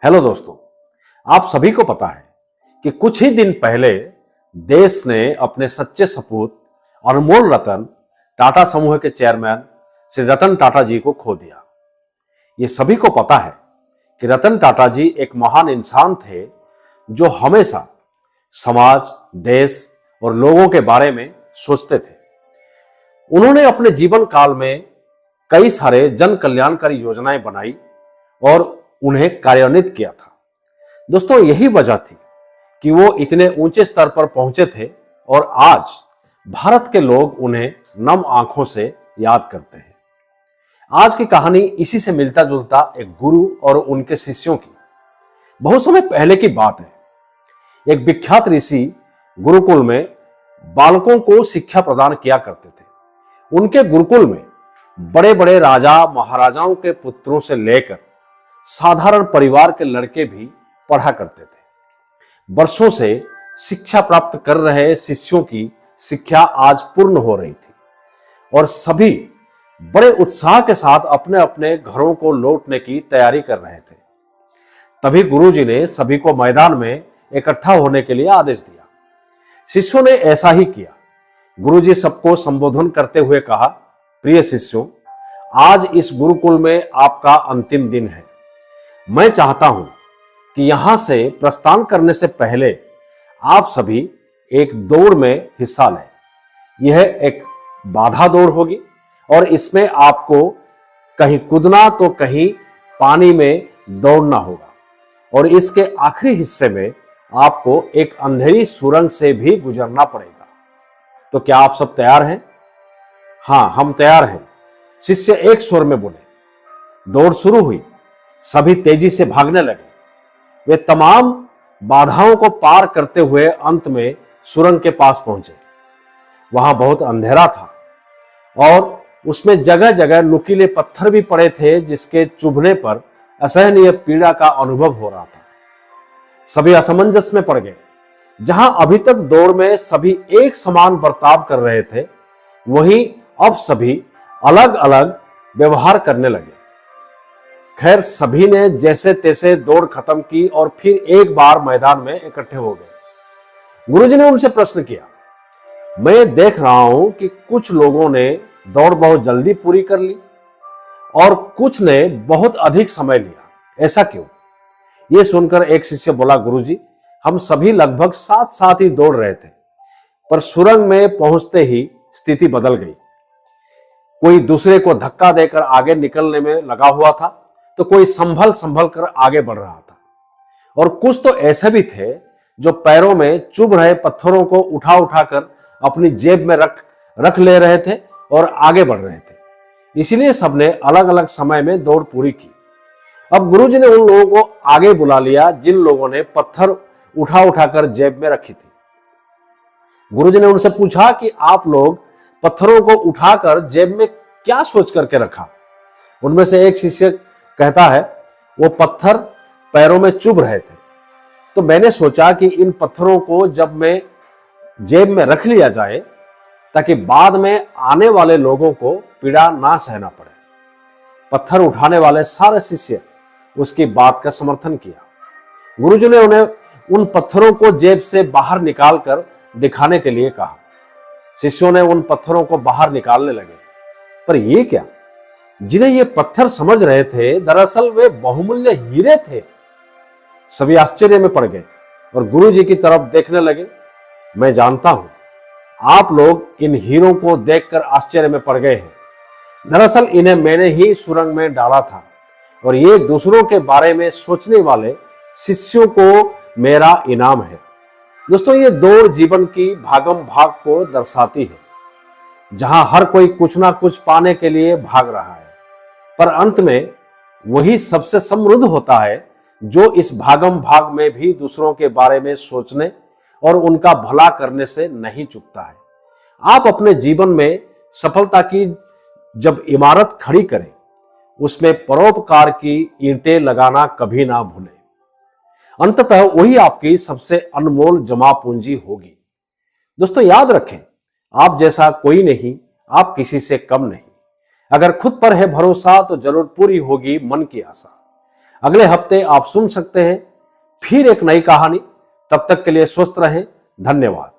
Hello दोस्तों, आप सभी को पता है कि कुछ ही दिन पहले देश ने अपने सच्चे सपूत अनमोल रतन टाटा समूह के चेयरमैन श्री रतन टाटा जी को खो दिया। ये सभी को पता है कि रतन टाटा जी एक महान इंसान थे जो हमेशा समाज, देश और लोगों के बारे में सोचते थे। उन्होंने अपने जीवन काल में कई सारे जन कल्याणकारी योजनाएं बनाई और उन्हें कार्यान्वित किया था। दोस्तों, यही वजह थी कि वो इतने ऊंचे स्तर पर पहुंचे थे और आज भारत के लोग उन्हें नम आंखों से याद करते हैं। आज की कहानी इसी से मिलता जुलता एक गुरु और उनके शिष्यों की बहुत समय पहले की बात है। एक विख्यात ऋषि गुरुकुल में बालकों को शिक्षा प्रदान किया करते थे। उनके गुरुकुल में बड़े बड़े राजा महाराजाओं के पुत्रों से लेकर साधारण परिवार के लड़के भी पढ़ा करते थे। वर्षों से शिक्षा प्राप्त कर रहे शिष्यों की शिक्षा आज पूर्ण हो रही थी और सभी बड़े उत्साह के साथ अपने अपने घरों को लौटने की तैयारी कर रहे थे। तभी गुरुजी ने सभी को मैदान में इकट्ठा होने के लिए आदेश दिया। शिष्यों ने ऐसा ही किया। गुरुजी सबको संबोधन करते हुए कहा, प्रिय शिष्यों, आज इस गुरुकुल में आपका अंतिम दिन है। मैं चाहता हूं कि यहां से प्रस्थान करने से पहले आप सभी एक दौड़ में हिस्सा लें। यह एक बाधा दौड़ होगी और इसमें आपको कहीं कूदना तो कहीं पानी में दौड़ना होगा और इसके आखिरी हिस्से में आपको एक अंधेरी सुरंग से भी गुजरना पड़ेगा। तो क्या आप सब तैयार हैं? हाँ, हम तैयार हैं, शिष्य एक स्वर में बोले। दौड़ शुरू हुई। सभी तेजी से भागने लगे। वे तमाम बाधाओं को पार करते हुए अंत में सुरंग के पास पहुंचे। वहां बहुत अंधेरा था और उसमें जगह जगह नुकीले पत्थर भी पड़े थे जिसके चुभने पर असहनीय पीड़ा का अनुभव हो रहा था। सभी असमंजस में पड़ गए। जहां अभी तक दौड़ में सभी एक समान बर्ताव कर रहे थे, वहीं अब सभी अलग अलग व्यवहार करने लगे। खैर, सभी ने जैसे तैसे दौड़ खत्म की और फिर एक बार मैदान में इकट्ठे हो गए। गुरुजी ने उनसे प्रश्न किया, मैं देख रहा हूं कि कुछ लोगों ने दौड़ बहुत जल्दी पूरी कर ली और कुछ ने बहुत अधिक समय लिया, ऐसा क्यों? यह सुनकर एक शिष्य बोला, गुरुजी, हम सभी लगभग साथ साथ ही दौड़ रहे थे, पर सुरंग में पहुंचते ही स्थिति बदल गई। कोई दूसरे को धक्का देकर आगे निकलने में लगा हुआ था तो कोई संभल संभल कर आगे बढ़ रहा था और कुछ तो ऐसे भी थे जो पैरों में चुभ रहे पत्थरों को उठा उठाकर अपनी जेब में रख ले रहे थे और आगे बढ़ रहे थे। इसीलिए सबने अलग अलग समय में दौड़ पूरी की। अब गुरुजी ने उन लोगों को आगे बुला लिया जिन लोगों ने पत्थर उठा उठाकर जेब में रखी थी। गुरुजी ने उनसे पूछा कि आप लोग पत्थरों को उठाकर जेब में क्या सोच करके रखा? उनमें से एक शिष्य कहता है, वो पत्थर पैरों में चुभ रहे थे, तो मैंने सोचा कि इन पत्थरों को जब मैं जेब में रख लिया जाए ताकि बाद में आने वाले लोगों को पीड़ा ना सहना पड़े। पत्थर उठाने वाले सारे शिष्य उसकी बात का समर्थन किया। गुरुजी ने उन्हें उन पत्थरों को जेब से बाहर निकालकर दिखाने के लिए कहा। शिष्यों ने उन पत्थरों को बाहर निकालने लगे, पर ये क्या? जिन्हें ये पत्थर समझ रहे थे, दरअसल वे बहुमूल्य हीरे थे। सभी आश्चर्य में पड़ गए और गुरुजी की तरफ देखने लगे। मैं जानता हूं आप लोग इन हीरों को देखकर आश्चर्य में पड़ गए हैं। दरअसल इन्हें मैंने ही सुरंग में डाला था और ये दूसरों के बारे में सोचने वाले शिष्यों को मेरा इनाम है। दोस्तों, ये दौड़ जीवन की भागम भाग को दर्शाती है, जहां हर कोई कुछ ना कुछ पाने के लिए भाग रहा है, पर अंत में वही सबसे समृद्ध होता है जो इस भागम भाग में भी दूसरों के बारे में सोचने और उनका भला करने से नहीं चूकता है। आप अपने जीवन में सफलता की जब इमारत खड़ी करें, उसमें परोपकार की ईंटें लगाना कभी ना भूलें। अंततः वही आपकी सबसे अनमोल जमा पूंजी होगी। दोस्तों, याद रखें, आप जैसा कोई नहीं, आप किसी से कम नहीं। अगर खुद पर है भरोसा तो जरूर पूरी होगी मन की आशा। अगले हफ्ते आप सुन सकते हैं फिर एक नई कहानी। तब तक के लिए स्वस्थ रहें। धन्यवाद।